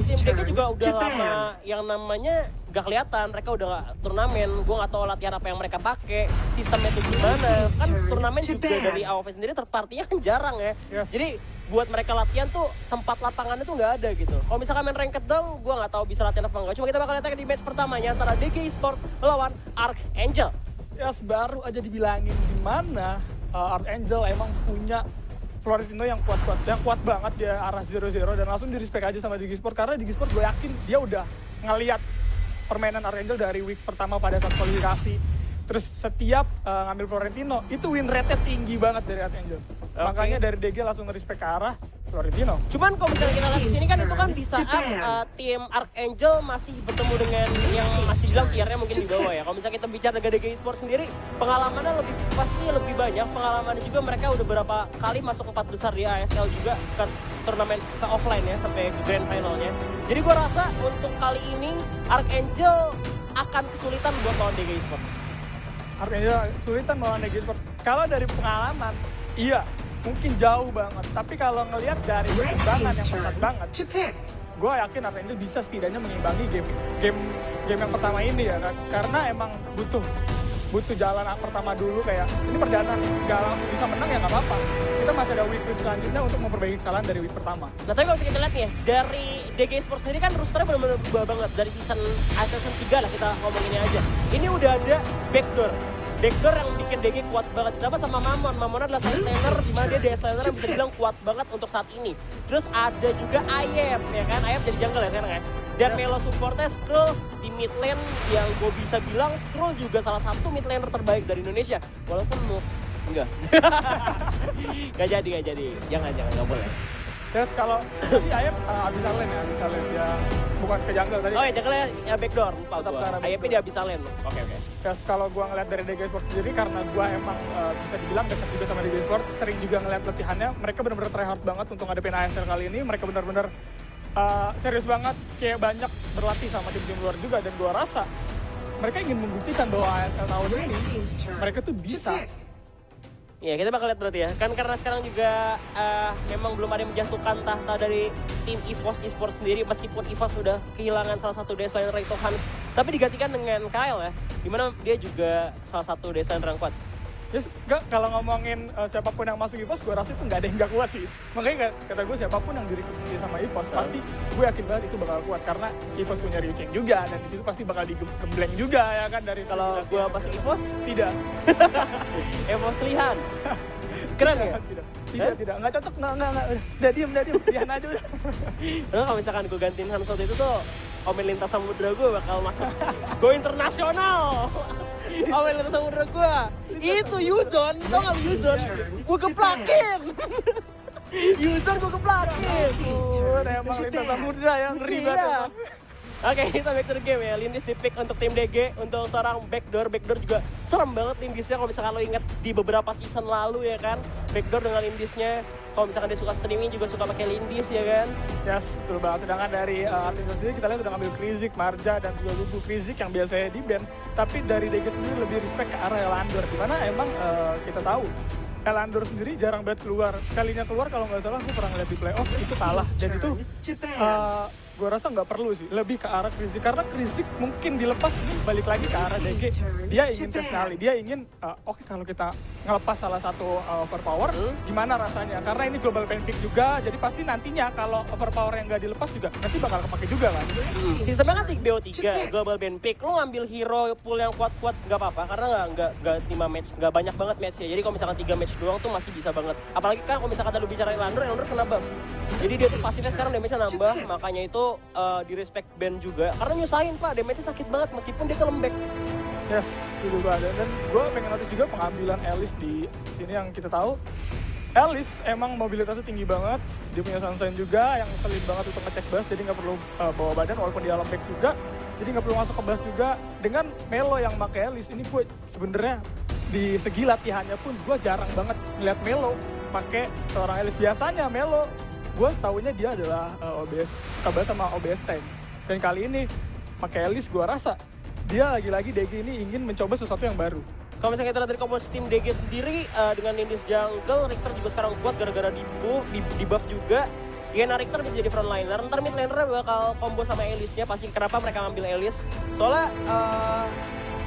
tim DG juga udah lama yang namanya gak kelihatan, mereka udah gak turnamen, gue gak tahu latihan apa yang mereka pakai, sistemnya itu gimana, kan turnamen juga dari AOV sendiri terpartinya kan jarang ya, jadi buat mereka latihan tuh tempat lapangannya tuh gak ada gitu. Kalau misalkan main ranked dong, gue gak tahu bisa latihan apa enggak, cuma kita bakal lihat di match pertamanya antara DG Esports melawan Archangel. Yes, baru aja dibilangin gimana Archangel emang punya Florentino yang kuat banget di arah 0-0 dan langsung di respect aja sama DG Esports karena DG Esports gue yakin dia udah ngeliat permainan Archangel dari week pertama pada saat kualifikasi. Terus setiap ngambil Florentino, itu win rate-nya tinggi banget dari Archangel. Makanya dari DG langsung nge-respect ke arah Florentino. Cuman kalau misalnya kita lihat di sini kan itu kan di saat tim Archangel masih bertemu dengan yang masih bilang tiernya mungkin di bawah ya. Kalau misalnya kita bicara dengan DG Esports sendiri, pengalamannya pasti lebih banyak. Pengalamannya juga mereka udah berapa kali masuk 4 besar di ASL juga ke turnamen ke offline ya sampai ke grand finalnya. Jadi gua rasa untuk kali ini Archangel akan kesulitan buat lawan DG Esports. Archangel kesulitan melawan DG Esports. Kalau dari pengalaman, iya. Mungkin jauh banget, tapi kalau ngelihat dari perkembangan yang pesat banget, gue yakin Archangel bisa setidaknya mengimbangi game yang pertama ini ya kan, karena emang butuh jalan pertama dulu kayak ini perdana nih, nggak langsung bisa menang ya nggak apa-apa. Kita masih ada week selanjutnya untuk memperbaiki kesalahan dari week pertama. Nah tapi kalau kita lihat nih ya, dari DG Esports sendiri kan rosternya benar-benar berubah banget dari season 3 lah kita ngomonginnya aja. Ini udah ada backdoor yang bikin DG kuat banget. Ditambah sama Mamon adalah side laner, dimana dia DS laner yang bisa dibilang kuat banget untuk saat ini. Terus ada juga Ayep, ya kan? Ayep jadi jungle ya sekarang ya. Dan Melo supportnya Skrull di mid lane yang gue bisa bilang Skrull juga salah satu mid laner terbaik dari Indonesia. Walaupun enggak. Gak jadi. Jangan, gak boleh. Terus kalau si Ayep bisa lane dia bukan ke jungle tadi. Oh ya jungle ya backdoor, lupa gua. Ayepnya dia bisa lane. Oke. Terus kalau gua ngeliat dari DG Esports sendiri karena gua emang bisa dibilang dekat juga sama DG Esports, sering juga ngeliat latihannya, mereka benar-benar tryhard banget untuk ngadepin ASL kali ini. Mereka benar-benar serius banget, kayak banyak berlatih sama tim-tim luar juga dan gua rasa mereka ingin membuktikan bahwa ASL tahun ini mereka tuh bisa. Ya kita bakal lihat berarti ya, kan karena sekarang juga memang belum ada yang menjatuhkan tahta dari tim EVOS Esports sendiri, meskipun EVOS sudah kehilangan salah satu DS laner itu Hans, tapi digantikan dengan Kyle ya, dimana dia juga salah satu DS laner yang kuat. Yes, kalau ngomongin siapapun yang masuk EVOS, gue rasa itu nggak ada yang nggak kuat sih. Makanya kata gue siapapun yang direkrut sama EVOS, pasti gue yakin banget itu bakal kuat. Karena EVOS punya Ryu Chen juga, dan di situ pasti bakal digembleng juga ya kan dari. Kalau gue masuk EVOS? Tidak. EVOS Lihan? Keren ya? Tidak. Nggak cocok, nggak. Udah diem. Lihan aja udah. Kalau misalkan gue gantiin Hanso itu tuh, Omen Lintas Samudra gue bakal masuk. Go internasional! Omen Lintas Samudra gue. Itu Yuzon, tau gak Yuzon? Gue keplakin! Yuzon gue keplakin! Emang Lintas Samudra yang ribet. Oke, kita back to the game ya. Lindis di pick untuk tim DG untuk seorang backdoor juga serem banget Lindisnya kalau misalkan lo inget di beberapa season lalu ya kan. Backdoor dengan Lindisnya, kalau misalkan dia suka streaming juga suka pakai Lindis ya kan. Yes, betul banget. Sedangkan dari Archangel sendiri kita lihat udah ngambil Krizik, Marja dan juga Lubu. Krizik yang biasanya di ban, tapi dari DG sendiri lebih respect ke arah Elandor, dimana emang kita tahu Elandor sendiri jarang banget keluar. Sekalinya keluar kalau nggak salah gue pernah ngeliat di playoff itu kalah, dan itu gue rasa nggak perlu sih, lebih ke arah Krizik, karena Krizik mungkin dilepas ini balik lagi ke arah DG. Dia ingin tes nyali, dia ingin oke, kalau kita ngelepas salah satu overpower gimana rasanya, karena ini global ban pick juga, jadi pasti nantinya kalau overpower yang nggak dilepas juga nanti bakal kepake juga kan. Sistemnya kan BO3 global ban pick, lo ngambil hero pool yang kuat-kuat nggak apa-apa, karena nggak 5 match, nggak banyak banget match ya, jadi kalau misalkan 3 match doang tuh masih bisa banget. Apalagi kan kalau misalkan lu bicara Elandor kena buff, jadi dia tuh pasifnya sekarang damage-nya nambah, makanya itu di respect band juga, karena nyusahin pak, damage-nya sakit banget meskipun dia ke lembek. Yes, itu banget. Dan gue pengen notice juga pengambilan Alice di sini yang kita tahu. Alice emang mobilitasnya tinggi banget, dia punya Sunshine juga yang ngeselin banget untuk ngecek bus, jadi nggak perlu bawa badan walaupun dia lembek juga, jadi nggak perlu masuk ke bus juga. Dengan Melo yang pakai Alice ini, gue sebenarnya di segi latihannya pun gue jarang banget ngeliat Melo pakai seorang Alice. Biasanya Melo gue taunya dia adalah OBS, suka banget sama OBS tank. Dan kali ini pakai Alice, gue rasa dia lagi-lagi DG ini ingin mencoba sesuatu yang baru. Kalau misalnya kita lihat dari komposisi tim DG sendiri dengan Lindis jungle, Richter juga sekarang kuat gara-gara di buff juga. Diana Richter bisa jadi frontliner, ntar mid laner bakal combo sama Elise-nya, pasti kenapa mereka ngambil Elise. Soalnya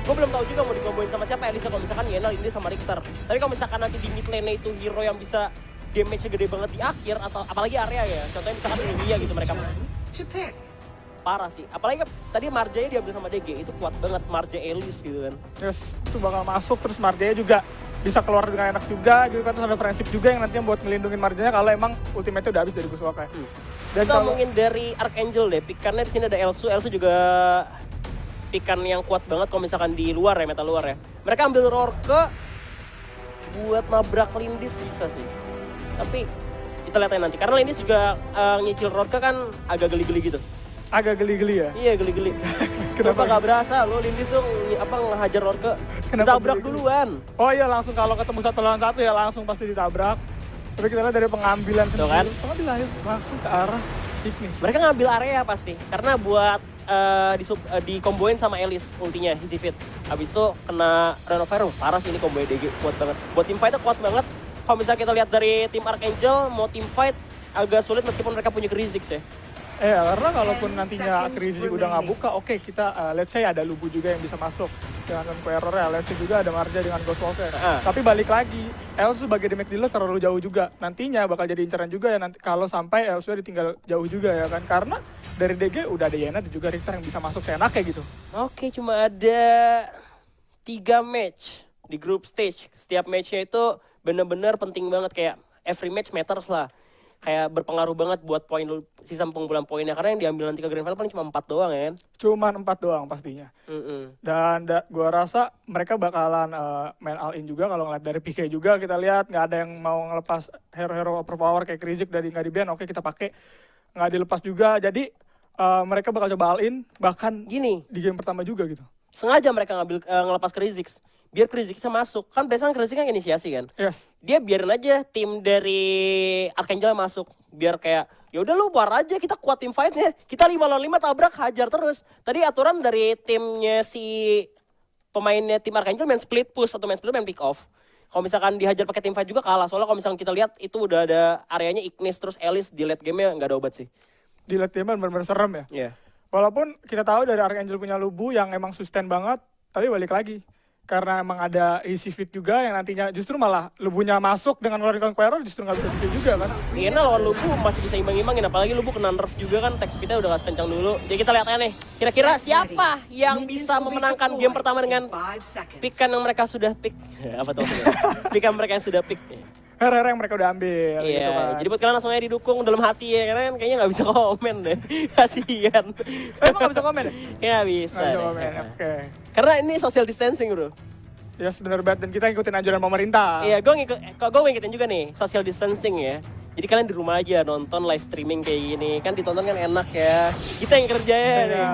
gue belum tahu juga mau dikomboin sama siapa Elise kalau misalkan Diana ini sama Richter. Tapi kalau misalkan nanti di mid lane itu hero yang bisa damage-nya gede banget di akhir, atau apalagi area ya, contohnya misalkan Lilia gitu mereka parah sih. Apalagi tadi Marjanya diambil sama DG, itu kuat banget Marja Elise gitu kan. Yes, itu bakal masuk, terus Marjanya juga bisa keluar dengan enak juga gitu kan, terus ada friendship juga yang nantinya buat ngelindungin Marjanya kalau emang ultimate-nya udah habis dari Bushwalker. Dan kita ngomongin dari Archangel deh, pikannya di sini ada Elsu juga pikan yang kuat banget kalau misalkan di luar ya, meta luar ya. Mereka ambil Rourke buat nabrak Lindis bisa sih. Tapi kita lihat nanti, karena Lindis juga nyicil Rourke kan agak geli-geli gitu. Agak geli-geli ya? Iya geli-geli. Kenapa gak berasa lo Lindis tuh ngehajar Rourke, ditabrak duluan. Oh iya, langsung kalau ketemu 1 lawan 1 ya langsung pasti ditabrak. Tapi kita lihat dari pengambilan sendiri, kan? pengambilan langsung ke arah Ignis. Mereka ngambil area pasti, karena buat dikomboin sama Elise ultinya, Easy Fit. Habis itu kena Reno Fire, parah sih ini combo DG, kuat banget. Buat team fight kuat banget. Kalau misalnya kita lihat dari tim Archangel, mau team fight agak sulit meskipun mereka punya Kha'Zix ya. Karena kalaupun nantinya Kha'Zix udah nggak buka, oke kita let's say ada Lubu juga yang bisa masuk dengan Conqueror ya, let's say juga ada Marja dengan Ghostwalker. Tapi balik lagi, Elsu sebagai damage dealer terlalu jauh juga. Nantinya bakal jadi inceran juga ya nanti kalau sampai Elsu ditinggal jauh juga ya kan. Karena dari DG udah ada Yena dan juga Richter yang bisa masuk seenaknya gitu. Oke, cuma ada 3 match di group stage. Setiap matchnya itu bener-bener penting banget, kayak every match matters lah. Kayak berpengaruh banget buat poin sistem pengumpulan poinnya, karena yang diambil nanti ke grand final paling cuma 4 doang ya kan. Cuman 4 doang pastinya. Dan gua rasa mereka bakalan main all in juga kalau ngeliat dari PK juga. Kita lihat nggak ada yang mau ngelepas hero-hero overpower kayak Kha'Zix dari nggak di-ban, oke kita pakai. Nggak dilepas juga, jadi mereka bakal coba all in, bahkan gini di game pertama juga gitu. Sengaja mereka ngelepas Kha'Zix biar Kha'Zix bisa masuk. Kan biasanya Kha'Zix kan inisiasi kan. Yes. Dia biarin aja tim dari Archangel masuk. Biar kayak, ya udah lu war aja, kita kuat tim fight-nya. Kita 5 lawan 5 tabrak, hajar terus. Tadi aturan dari timnya si pemainnya tim Archangel main split push atau main pick off. Kalau misalkan dihajar pakai tim fight juga kalah. Soalnya kalau misalkan kita lihat itu udah ada areanya Ignis terus Elise di late game-nya nggak ada obat sih. Di late game bener-bener serem ya. Iya. Walaupun kita tahu dari Archangel punya Lubu yang emang sustain banget, tapi balik lagi. Karena emang ada Easy Fit juga yang nantinya justru malah Lubunya masuk dengan ngeluarin Conqueror justru nggak bisa skill juga kan. Iya, lawan Lubu masih bisa imbang-imbangin, apalagi Lubu kena nerf juga kan, tech speed-nya udah gak sekencang dulu. Jadi kita lihat aja nih, kira-kira siapa yang bisa memenangkan game pertama dengan pick-an yang mereka sudah pick. Apa tuh? Pick-an mereka yang sudah pick. Hero-hero yang mereka udah ambil iya, gitu kan. Jadi buat kalian langsung aja didukung dalam hati ya, karena kan kayaknya gak bisa komen deh. Kasian. Emang gak bisa komen ya? Kayaknya gak bisa. Gak bisa komen, oke. Karena ini social distancing bro. Yes, bener banget, dan kita ngikutin anjuran pemerintah. Iya, gue ngikutin juga nih, social distancing ya. Jadi kalian di rumah aja nonton live streaming kayak gini, kan ditonton kan enak ya. Kita yang kerja ya nih.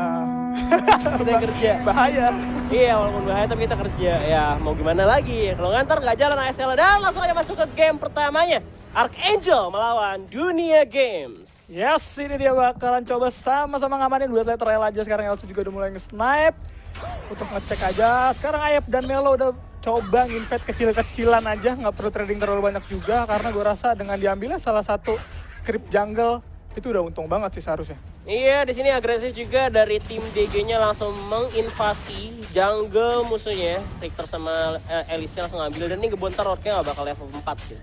Kita yang kerja. Bahaya. Iya, walaupun bahaya tapi kita kerja. Ya, mau gimana lagi? Kalau ngantar nggak jalan ASL. Dan langsung aja masuk ke game pertamanya. Archangel melawan Dunia Games. Yes, ini dia bakalan coba sama-sama ngamanin buat letter L aja. Sekarang Elsu juga udah mulai nge-snipe. Untuk ngecek aja. Sekarang Ayep dan Melo udah coba nginvade kecil-kecilan aja. Nggak perlu trading terlalu banyak juga. Karena gue rasa dengan diambilnya salah satu creep jungle, itu udah untung banget sih seharusnya. Iya, di sini agresif juga dari tim DG-nya langsung menginvasi jungle musuhnya. Richter sama Elise langsung ngambil. Dan ini gebontar Rourke-nya nggak bakal level 4 sih.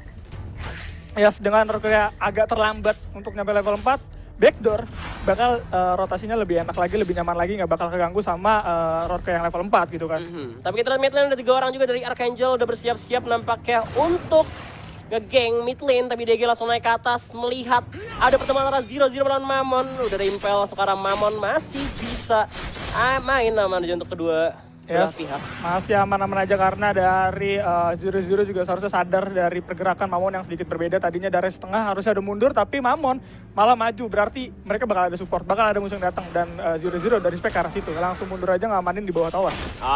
Yes, dengan Rourke-nya agak terlambat untuk nyampe level 4, backdoor bakal rotasinya lebih enak lagi, lebih nyaman lagi, nggak bakal keganggu sama Rourke yang level 4 gitu kan. Tapi kita lihat mid lane ada 3 orang juga dari Archangel udah bersiap-siap nampaknya untuk nge-gang mid lane, tapi DG langsung naik ke atas melihat ada pertemuan antara 0-0 melawan Mammon. Udah ada impel masuk ke arah Mammon, masih bisa main aman aja untuk kedua belah pihak. Masih aman-aman aja karena dari 0-0 juga seharusnya sadar dari pergerakan Mammon yang sedikit berbeda. Tadinya dari setengah harusnya ada mundur, tapi Mammon malah maju. Berarti mereka bakal ada support, bakal ada musuh yang datang. Dan 0-0 dari spek ke arah situ, langsung mundur aja ngamanin di bawah tower.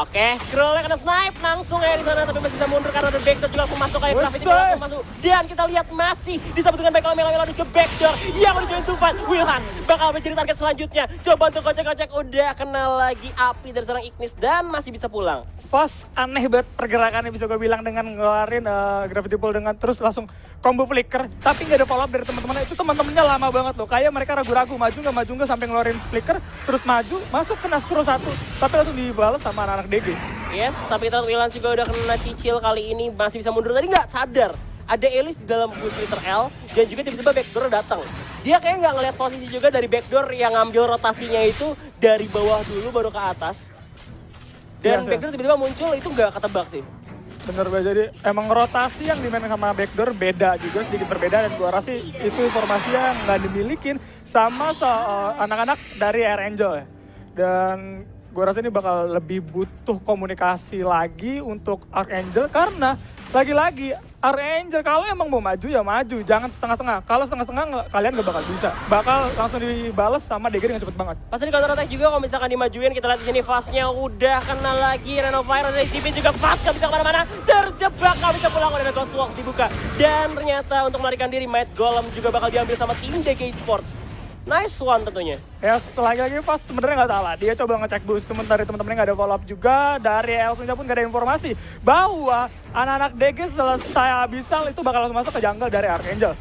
Oke, scrollnya kena snipe langsung ya di sana, tapi masih bisa mundur karena ada backdoor juga langsung masuk kayak Graffiti langsung masuk. Dan kita lihat masih disambut dengan back Melo ke backdoor yang menuju into fight. Wilhan bakal menjadi target selanjutnya. Coba untuk kocek-kocek, udah kenal lagi api dari seorang Ignis dan masih masih bisa pulang. Fast aneh banget pergerakannya bisa gue bilang dengan ngeluarin Gravity Pull dengan terus langsung combo flicker. Tapi nggak ada follow up dari teman-temannya. Itu teman-temannya lama banget loh. Kayak mereka ragu-ragu maju nggak sampai ngeluarin flicker. Terus maju masuk kena scroll 1. Tapi langsung dibalas sama anak-anak DG. Yes, tapi ternyata Will Hans juga udah kena cicil kali ini. Masih bisa mundur. Tadi nggak sadar. Ada Elise di dalam boost liter L. Dan juga tiba-tiba backdoor datang. Dia kayak nggak ngeliat posisi juga dari backdoor yang ngambil rotasinya itu dari bawah dulu baru ke atas. Dan backdoor tiba-tiba muncul itu nggak ketebak sih. Bener banget, jadi emang rotasi yang dimainin sama backdoor beda juga, sedikit berbeda. Dan gua rasa itu informasi yang nggak dimilikin sama anak-anak dari Air Angel ya. Dan gua rasa ini bakal lebih butuh komunikasi lagi untuk Archangel karena lagi-lagi Archangel kalau emang mau maju ya maju, jangan setengah-setengah. Kalau setengah-setengah kalian gak bakal bisa. Bakal langsung dibales sama DG dengan cepet banget. Pas di counter attack juga kalau misalkan dimajuin, kita lihat di sini fast-nya udah kena lagi. Renovire dari CP juga fast, gak bisa kemana-mana. Terjebak, gak bisa pulang udah Ghost Walk dibuka. Dan ternyata untuk melarikan diri, Might Golem juga bakal diambil sama tim DG Esports. Nice one tentunya. Ya, lagi-lagi pas sebenarnya nggak salah. Dia coba ngecek boost dari teman-temannya, nggak ada follow up juga. Dari Elsunya pun nggak ada informasi bahwa anak-anak DG selesai Abyssal itu bakal langsung masuk ke jungle dari Archangel.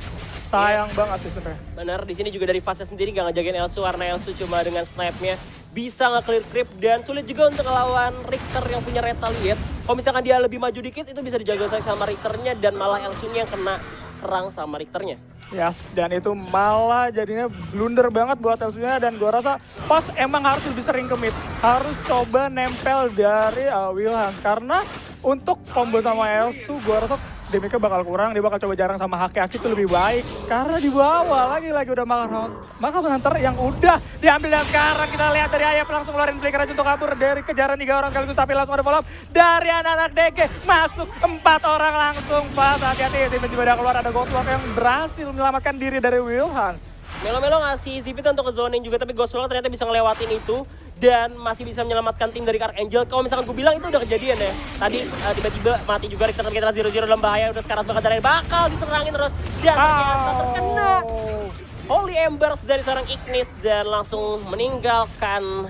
Sayang banget sih sebenarnya. Bener, di sini juga dari fase sendiri nggak ngejagain Elsu karena Elsu cuma dengan snipe-nya bisa nge-clear creep dan sulit juga untuk ngelawan Richter yang punya retaliate. Kalau misalkan dia lebih maju dikit itu bisa dijaga sama Richternya dan malah Elsunya yang kena serang sama Richternya. Yes, dan itu malah jadinya blunder banget buat Elsunya dan gua rasa pas emang harus lebih sering ke mid. Harus coba nempel dari Will Hans karena untuk combo sama Elsu gua rasa damage-nya bakal kurang, dia bakal coba jarang sama Haki-Haki itu lebih baik. Karena di bawah lagi-lagi udah makan Hunter yang udah diambil dan sekarang kita lihat dari Ayap langsung ngeluarin flicker aja untuk kabur dari kejaran 3 orang sekaligus tapi langsung ada follow up dari anak-anak DG. Masuk 4 orang langsung pas hati-hati tiba-tiba udah keluar ada Ghostwalk yang berhasil menyelamatkan diri dari Wilhan. Melo-Melo ngasih Zivita untuk ke zoning juga tapi Ghostwalk ternyata bisa ngelewatin itu. Dan masih bisa menyelamatkan tim dari Archangel. Kalau misalkan gue bilang itu udah kejadian ya. Tadi tiba-tiba mati juga Richter kita 0-0 dalam bahaya. Udah sekarang bakal dari bakal diserangin terus. Dan ternyata terkena Holy Embers dari seorang Ignis. Dan langsung meninggalkan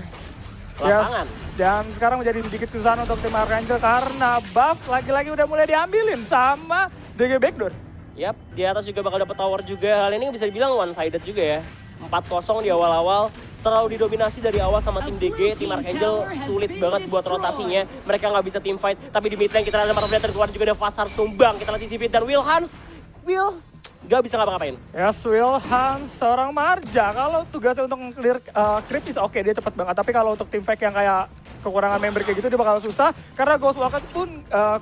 lapangan. Yes. Dan sekarang menjadi sedikit kesusahan untuk tim Archangel. Karena buff lagi-lagi udah mulai diambilin sama DG Backdoor. Yap, di atas juga bakal dapet tower juga. Hal ini bisa dibilang one-sided juga ya. 4-0 di awal-awal. Terlalu didominasi dari awal sama tim DG, tim Archangel sulit banget buat rotasinya. Mereka nggak bisa team fight, tapi di mid lane kita ada Marvel Predator keluar juga ada Fasar tumbang. Kita lihat di dan Will Hans, nggak bisa ngapa-ngapain. Yes, Will Hans seorang Marja. Kalau tugasnya untuk clear creep is oke, dia cepat banget. Tapi kalau untuk team fight yang kayak kekurangan member kayak gitu dia bakal susah. Karena Ghost Walker pun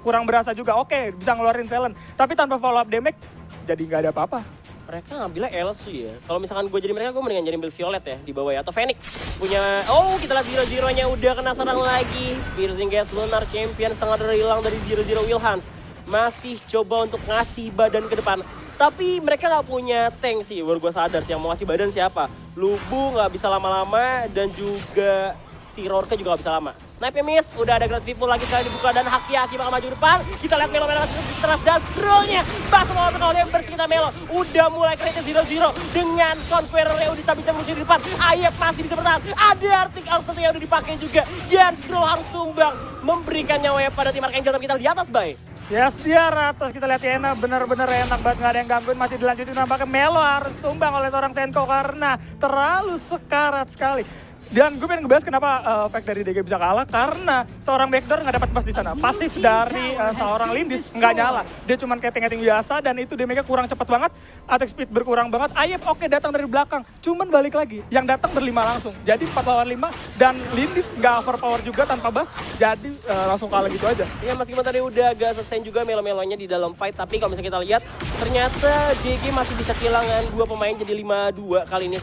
kurang berasa juga. Oke, bisa ngeluarin silent. Tapi tanpa follow up damage, jadi nggak ada apa-apa. Mereka ngambilnya Elsu ya. Kalau misalkan gue jadi mereka, gue mendingan jadi ambil Violet ya di bawah ya. Atau Phoenix punya, kita lihat 0-0-nya udah kena serang lagi. Piercing Gas Lunar Champion setengah dari hilang dari 0-0 Will Hans. Masih coba untuk ngasih badan ke depan. Tapi mereka nggak punya tank sih, baru gue sadar sih yang mau ngasih badan siapa. Lubu nggak bisa lama-lama dan juga si Rorke juga gak bisa lama. Snipe-nya miss, udah ada Grand People lagi sekali dibuka dan Haki-Haki bakal maju depan. Kita lihat Melo teras dan scroll-nya. Bakal mau terlalu bersih kita Melo. Udah mulai kereta 0-0 dengan Conqueror-nya udah cabut-cabut musuh di depan. Ayep masih bisa bertahan. Ada Arctic Ultimate yang udah dipakai juga. Dan scroll harus tumbang. Memberikan nyawanya pada tim Archangel tapi kita di atas, Bay. Yes, dia ratus. Kita lihat Yena bener-bener enak banget, nggak ada yang gangguin. Masih dilanjutin nampaknya Melo harus tumbang oleh seorang Senko karena terlalu sekarat sekali. Dan gue pengen ngebahas kenapa Fact dari DG bisa kalah karena seorang backdoor nggak dapat pas di sana. Pasif dari seorang Lindis nggak nyala. Dia cuma ketting-ketting biasa dan itu damage-nya kurang cepat banget. Attack speed berkurang banget. Ayep datang dari belakang. Cuman balik lagi. Yang datang berlima langsung. Jadi 4 lawan 5 dan Lindis nggak overpower juga tanpa bas. Jadi langsung kalah gitu aja. Iya meskipun tadi udah agak sustain juga Melo-Melonya di dalam fight. Tapi kalau misalnya kita lihat ternyata DG masih bisa kehilangan 2 pemain jadi 5-2 kali ini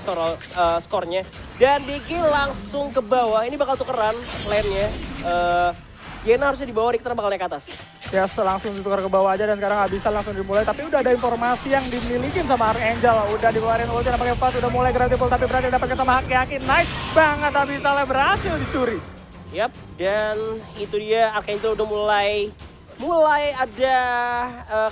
skornya. Dan DG langsung ke bawah, ini bakal tukeran lane-nya. Yena harusnya di bawah, Richter bakal naik ke atas. Ya langsung ditukar ke bawah aja dan sekarang nggak bisa langsung dimulai. Tapi udah ada informasi yang dimiliki sama Archangel. Udah dikeluarin ulti nampaknya pas, udah mulai Gravity Pull tapi berhasil dapatkan sama Haki-Haki. Nice banget Abyssal berhasil dicuri. Yap, dan itu dia Archangel udah mulai ada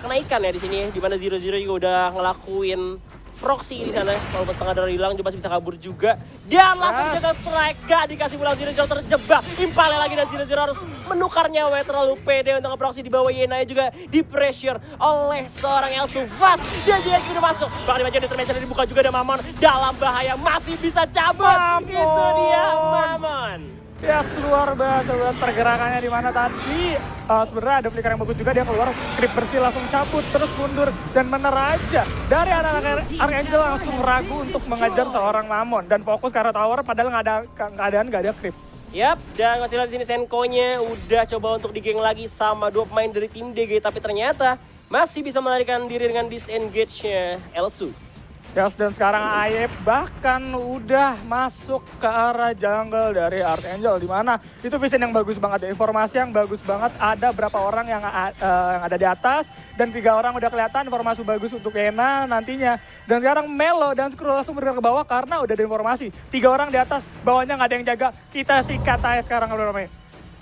kenaikan ya di sini. Di mana 0-0 juga udah ngelakuin Proxy di sana, walaupun setengah darah hilang, dia masih bisa kabur juga. Dan langsung jaga strike, gak dikasih pulang Zero Zero terjebak. Impale lagi dan Zero Zero harus menukar nyawa terlalu pede untuk nge-proxy di bawah Yena juga di pressure oleh seorang Elsu Fast. Dia juga udah masuk, bahkan di bagian intervention dibuka juga ada Mamon dalam bahaya, masih bisa cabut. Itu dia Mamon. Yes, luar biasa buat pergerakannya di mana tadi sebenarnya ada flicker yang bagus juga, dia keluar creep bersih langsung cabut terus mundur dan meneraja dari anak-anak Archangel langsung ragu untuk mengejar seorang Mamon dan fokus ke arah tower padahal nggak ada creep. Yap, dan masih lihat di sini Senko-nya udah coba untuk digeng lagi sama dua pemain dari tim DG, tapi ternyata masih bisa melarikan diri dengan disengage-nya Elsu. Yes, dan sekarang Ayep bahkan udah masuk ke arah jungle dari Archangel di mana itu vision yang bagus banget, informasi yang bagus banget, ada berapa orang yang ada di atas dan 3 orang udah kelihatan, informasi bagus untuk Yena nantinya. Dan sekarang Melo dan Skrull langsung bergerak ke bawah karena udah ada informasi. 3 orang di atas, bawahnya nggak ada yang jaga, kita sikat aja sekarang kalau namanya.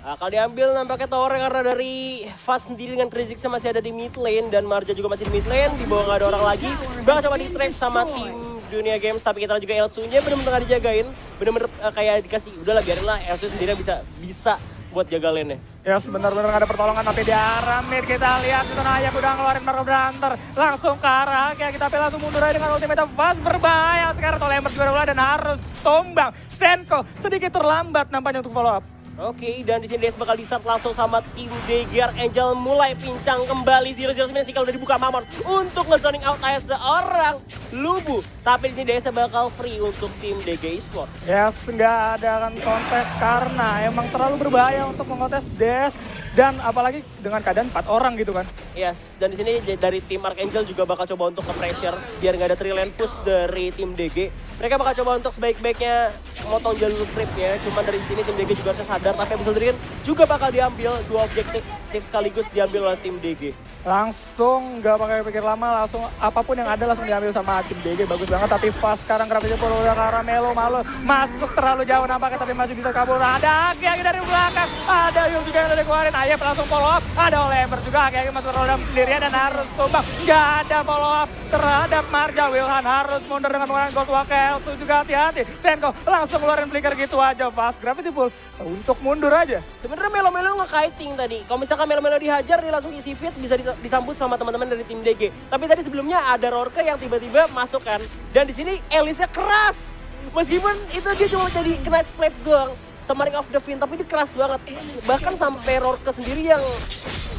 Kalau diambil nampaknya tower karena dari Fast sendiri dengan Krizik masih ada di mid lane dan Marja juga masih di mid lane, di bawah nggak ada orang lagi. Bakal coba di-track sama tim Dunia Games, tapi kita juga Elsu-nya bener-bener nggak dijagain, bener-bener kayak dikasih udahlah biarin lah Elsu sendiri bisa buat jaga lane-nya. Ya benar-benar gak ada pertolongan tapi di arah mid kita lihat itu Ayep udah ngeluarin Marco Brunter langsung ke arah kayak kita pilih langsung mundur aja dengan ultimate Fast, berbahaya sekarang Tolember juga udah dan harus tumbang. Senko sedikit terlambat nampaknya untuk follow up. Oke, dan di sini Des bakal di-start langsung sama tim DG Archangel mulai pincang kembali 009 sih kalau udah dibuka Mamon untuk nge-zoning out seorang Lubu. Tapi di sini Des bakal free untuk tim DG Esports. Yes, nggak ada kan kontes karena emang terlalu berbahaya untuk mengontes Des dan apalagi dengan keadaan 4 orang gitu kan. Yes, dan di sini dari tim Archangel juga bakal coba untuk nge-pressure biar nggak ada 3 lane push dari tim DG. Mereka bakal coba untuk sebaik-baiknya motong jalur creepnya. Cuman dari sini tim DG juga harus sadar, tapi Abyssal Dragon juga bakal diambil, 2 objektif sekaligus diambil oleh tim DG. Langsung nggak pakai pikir lama, langsung apapun yang ada langsung diambil sama tim DG, bagus banget. Tapi Fast sekarang Gravity Pull udah ke arah Melo, malu masuk terlalu jauh nampaknya tapi masih bisa kabur. Ada Aki dari belakang, ada Yul juga yang udah dikeluarin. Ayep langsung follow up, ada Olever juga, Aki masuk ke dalam sendirian dan harus tumbang. Nggak ada follow up terhadap Marja, Wilhan harus mundur dengan menggunakan Gold Walk. Elsu juga hati-hati, Senko langsung keluarin flicker gitu aja. Fast Gravity Pull untuk mundur aja. Sebenarnya Melo nge-kiting tadi. Kalau misalkan Melo dihajar, dia langsung isi fit, bisa disambut sama teman-teman dari tim DG. Tapi tadi sebelumnya ada Rorke yang tiba-tiba masuk kan. Dan di sini Elise keras. Meskipun itu dia cuma jadi kena split doang sama Ring of the Fiend, tapi dia keras banget. Bahkan sampai Rorke sendiri yang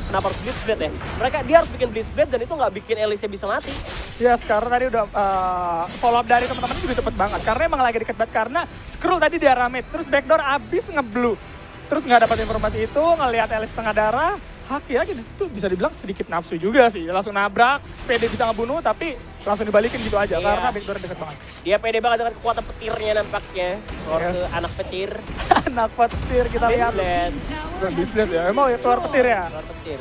kenapa harus Blitzblade ya? Dia harus bikin Blitzblade dan itu nggak bikin Elise bisa mati. Ya sekarang tadi udah follow up dari teman-teman juga cepet banget. Karena emang lagi deket banget karena Skrull tadi dia rame. Terus backdoor abis nge-blue. Terus nggak dapat informasi itu, ngelihat Elise setengah darah. Haki ya gitu, tuh bisa dibilang sedikit nafsu juga sih. Langsung nabrak, PD bisa ngebunuh tapi langsung dibalikin gitu aja. Karena backdoor deket banget. Dia pede banget dengan kekuatan petirnya nampaknya. Anak petir. Anak petir kita lihat. Bukan Blitzblade ya, emang ya keluar petir ya? Keluar petir.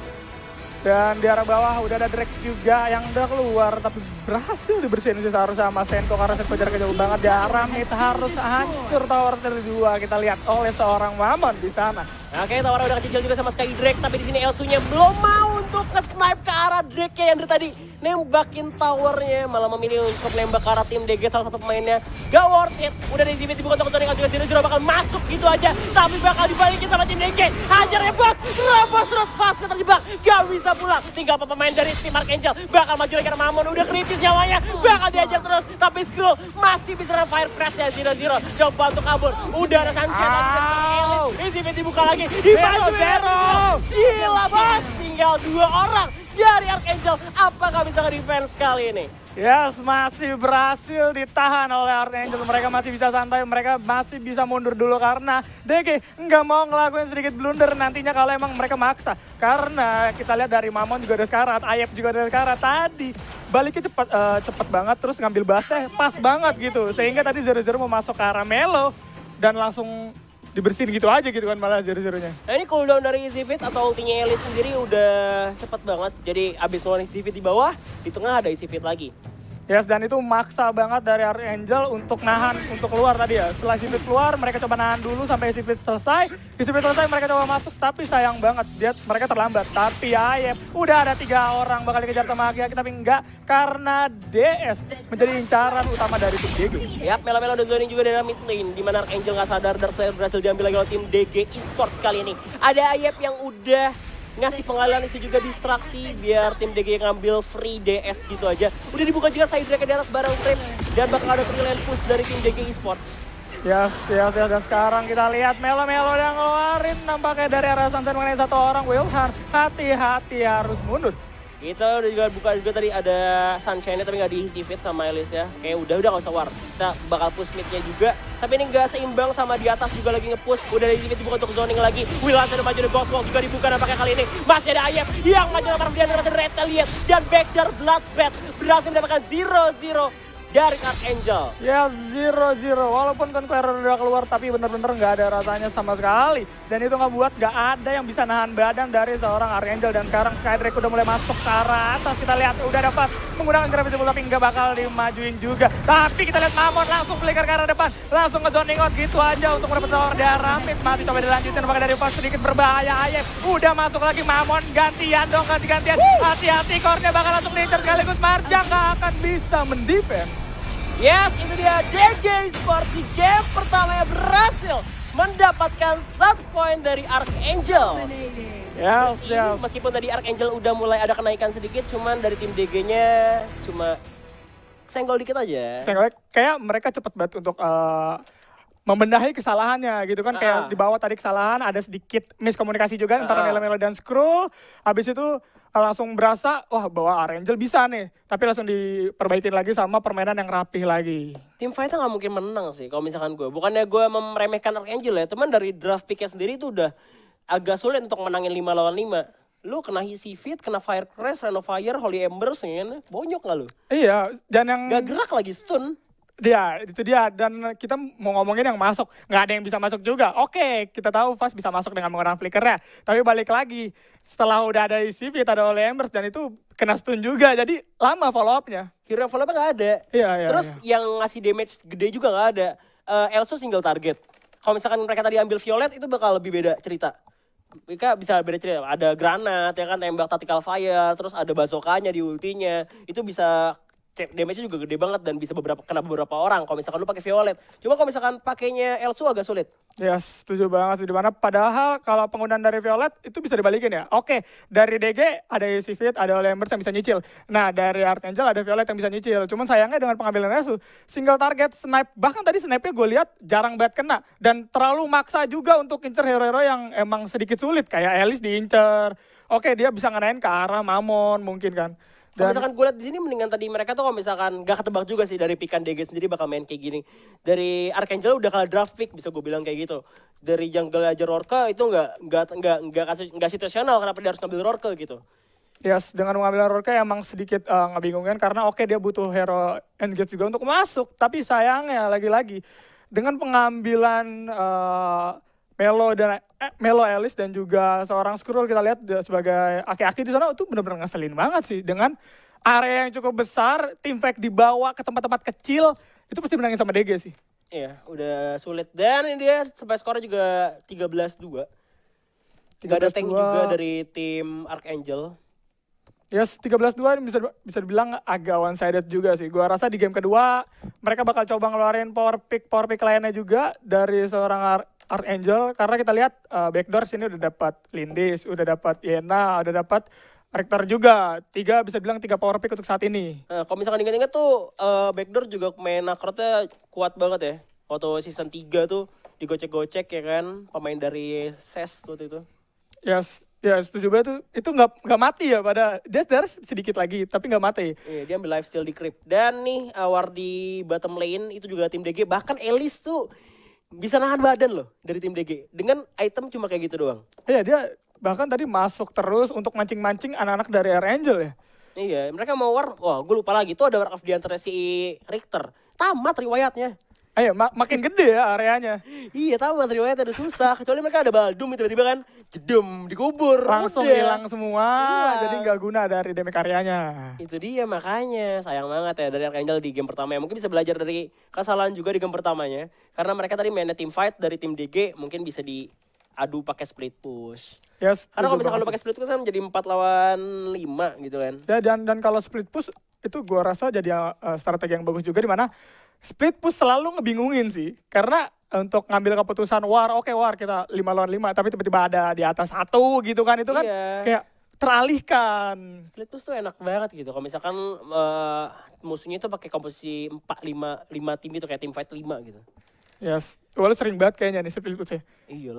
Dan di arah bawah udah ada Drake juga yang udah keluar tapi berhasil dibersihin sih seharusnya sama Senko karena Senko jaraknya jauh banget. Di arah mid harus hancur tower kedua kita lihat oleh seorang Mamon di sana. Oke, tower udah kecil juga sama Sky Drake, tapi di sini Elsunya belum mau untuk nge-snipe ke arah Drake yang dari tadi nembakin towernya, malah memilih untuk nembak ke arah tim DG salah satu pemainnya. Gak worth it, udah dibuka untuk Zoning juga Zero bakal masuk gitu aja, tapi bakal dibalikin sama tim DG. Hajar ya bos, Robos terus Fast terjebak, gak bisa pulang. Tinggal pemain dari tim Archangel bakal maju lagi karena Mamon udah kritis nyawanya, bakal diajar terus, tapi Skrull masih bisa fire press-nya Zero. Coba untuk kabur, udah ada Sunshine, ini dibuka lagi, dibantu Zero. Gila bos, tinggal 2 orang dari Archangel, apakah bisa nge-defense kali ini? Yes, masih berhasil ditahan oleh Archangel. Mereka masih bisa santai, mereka masih bisa mundur dulu karena DG nggak mau ngelakuin sedikit blunder nantinya kalau emang mereka maksa. Karena kita lihat dari Mamon juga ada sekarat, Ayep juga ada sekarat. Tadi baliknya cepet banget, terus ngambil basnya pas banget gitu. Sehingga tadi Zero mau masuk ke arah Melo dan langsung dibersihin gitu aja gitu kan malah Zero-nya. Nah ini cooldown dari Easy Fit atau ultinya Elise sendiri udah cepet banget. Jadi abis ngeluarin Easy Fit di bawah, di tengah ada Easy Fit lagi. Yes, dan itu maksa banget dari Archangel untuk nahan, untuk keluar tadi ya. Setelah Sipit keluar, mereka coba nahan dulu sampai Sipit selesai. Di Sipit selesai, mereka coba masuk, tapi sayang banget. Mereka terlambat. Tapi Ayep, udah ada 3 orang bakal dikejar sama Aki-Aki, tapi enggak. Karena DS menjadi incaran utama dari tim DG. Yap, Melo-Melo udah zoning juga dari mid lane, di mana Archangel nggak sadar Dark Slayer berhasil diambil lagi oleh tim DG Esports kali ini. Ada Ayep yang udah ngasih pengalihan isu juga distraksi biar tim DG ngambil free DS gitu aja. Udah dibuka juga side track di atas bareng frame dan bakal ada free lane push dari tim DG Esports. Yes. Dan sekarang kita lihat Melo-Melo yang ngeluarin nampaknya dari area sunset mengenai 1 orang. Wilhan, hati-hati harus mundur. Kita udah juga buka juga tadi ada Sunshine-nya tapi nggak diisi fit sama Elis ya. Kayak udah nggak usah war. Kita bakal push mid-nya juga. Tapi ini nggak seimbang sama di atas juga lagi nge-push. Udah di dibuka untuk zoning lagi. Wilhan sudah maju di Ghost Walk juga dibuka nampaknya kali ini. Masih ada Ayep yang maju nomor dia masih ada Retaliate. Dan Backdoor Bloodbath berhasil mendapatkan 0-0 dari Archangel. Ya 0-0, walaupun Conqueror udah keluar tapi bener-bener nggak ada rasanya sama sekali. Dan itu nggak ada yang bisa nahan badan dari seorang Archangel. Dan sekarang Skydrake udah mulai masuk ke arah atas. Kita lihat udah dapat menggunakan Gravity Ball tapi nggak bakal dimajuin juga. Tapi kita lihat Mamon langsung flicker ke arah depan. Langsung ke zoning out gitu aja untuk mendapatkan power darah. Masih coba dilanjutin pakai dari pas sedikit berbahaya. Ayep udah masuk lagi, Mamon gantian dong, ganti-gantian. Hati-hati, core-nya bakal langsung diincar sekaligus. Marja nggak akan bisa mendefense. Yes, itu dia DG Esports di game pertamanya berhasil mendapatkan 1 poin dari Archangel. Yes. Meskipun tadi Archangel udah mulai ada kenaikan sedikit, cuman dari tim DG-nya cuma senggol dikit aja. Senggol, kayak mereka cepet banget untuk membenahi kesalahannya gitu kan. Kayak di bawah tadi kesalahan, ada sedikit miskomunikasi juga antara Melo-Melo dan Skrull. Habis itu langsung berasa, wah bahwa Archangel bisa nih. Tapi langsung diperbaikin lagi sama permainan yang rapih lagi. Tim fight-nya nggak mungkin menang sih kalau misalkan gue. Bukannya gue meremehkan Archangel ya, teman dari draft pick-nya sendiri itu udah agak sulit untuk menangin 5 lawan 5. Lu kena Hisi Fit, kena Fire Crash, Renovire, Holy Embers, kan? Bonyok gak lu? Iya, dan yang... Gak gerak lagi, stun. Itu dia. Dan kita mau ngomongin yang masuk. Nggak ada yang bisa masuk juga. Oke, kita tahu Fast bisa masuk dengan menggunakan flickernya. Tapi balik lagi, setelah udah ada Hisi Fit, ada Holy Embers, dan itu kena stun juga. Jadi lama follow-up-nya. Hero follow-up-nya nggak ada. Iya. Terus yang ngasih damage gede juga nggak ada. Elso single target. Kalau misalkan mereka tadi ambil Violet, itu bakal lebih beda cerita. Mereka bisa beda cerita. Ada granat, ya kan, tembak tactical fire, terus ada bazooka-nya di ultinya. Itu bisa damage-nya juga gede banget dan bisa kena beberapa orang kalau misalkan lu pakai Violet. Cuma kalau misalkan pakainya Elsu agak sulit. Ya, setuju banget. Di mana padahal kalau penggunaan dari Violet itu bisa dibalikin ya. Oke, dari DG ada Easy Fit, ada Holy Embers yang bisa nyicil. Nah, dari Archangel ada Violet yang bisa nyicil. Cuman sayangnya dengan pengambilan Elsu, single target snipe, bahkan tadi snipe-nya gue lihat jarang banget kena. Dan terlalu maksa juga untuk incer hero-hero yang emang sedikit sulit. Kayak Elis diincer. Oke, dia bisa ngenain ke arah Mamon mungkin kan. Kalau misalkan gue lihat di sini mendingan tadi mereka tuh kalau misalkan gak ketebak juga sih dari pikan DG sendiri bakal main kayak gini. Dari Archangel udah kalah draft pick bisa gue bilang kayak gitu. Dari jungle aja Rorke itu nggak situasional kenapa dia harus ngambil Rorke gitu. Yes, dengan mengambil Rorke emang sedikit ngebingungkan karena oke dia butuh hero engage juga untuk masuk. Tapi sayangnya lagi-lagi dengan pengambilan Melo Elis dan juga seorang Skrull kita lihat sebagai aki-aki di sana itu benar-benar ngeselin banget sih. Dengan area yang cukup besar, tim fight dibawa ke tempat-tempat kecil, itu pasti menangin sama DG sih. Iya, udah sulit. Dan ini dia sampai skornya juga 13-2. Gak ada tank juga dari tim Archangel. Yes, 13-2 bisa dibilang agak one-sided juga sih. Gua rasa di game kedua mereka bakal coba ngeluarin power pick lainnya juga dari seorang Archangel. Karena kita lihat backdoor sini udah dapat Lindis, udah dapat Yena, udah dapat Rector juga. Bisa bilang 3 power pick untuk saat ini. Kalau misalkan ingat-ingat tuh backdoor juga main akrotnya kuat banget ya. Waktu season 3 tuh digocek-gocek ya kan. Pemain dari SES waktu itu. Yes. Ya setuju banget tuh, itu nggak mati ya pada dia sedikit lagi tapi nggak mati. Iya, dia ambil lifesteal di creep. Dan nih war di bottom lane itu juga tim DG, bahkan Elis tuh bisa nahan badan loh dari tim DG dengan item cuma kayak gitu doang. Iya, dia bahkan tadi masuk terus untuk mancing-mancing anak-anak dari Archangel ya. Iya, mereka mau war, wah gue lupa lagi tuh ada war of the antara si Richter. Tamat riwayatnya. Ayo, makin gede ya areanya. Iya tahu mas riwayatnya udah susah. Kecuali mereka ada Baldum tiba-tiba kan jedem dikubur. Langsung udah. hilang semua, Iya. jadi nggak guna dari damage areanya. Itu dia makanya sayang banget ya dari Archangel di game pertama ya. Mungkin bisa belajar dari kesalahan juga di game pertamanya. Karena mereka tadi mainnya team fight dari tim DG mungkin bisa diadu pakai split push. Yes, Karena kalau setuju misalkan lu banget pakai split push kan jadi 4 lawan 5 gitu kan. sih. Ya dan kalau split push itu gua rasa jadi strategi yang bagus juga, di mana split push selalu ngebingungin sih. Karena untuk ngambil keputusan war, oke war kita 5 lawan 5, tapi tiba-tiba ada di atas 1 gitu kan, itu kan Iya. kayak teralihkan. Split push tuh enak banget gitu. Kalau misalkan musuhnya itu pakai komposisi 4 5 tim gitu kayak team fight 5 gitu. Yes, walau sering banget kayaknya nih split push ya. Iya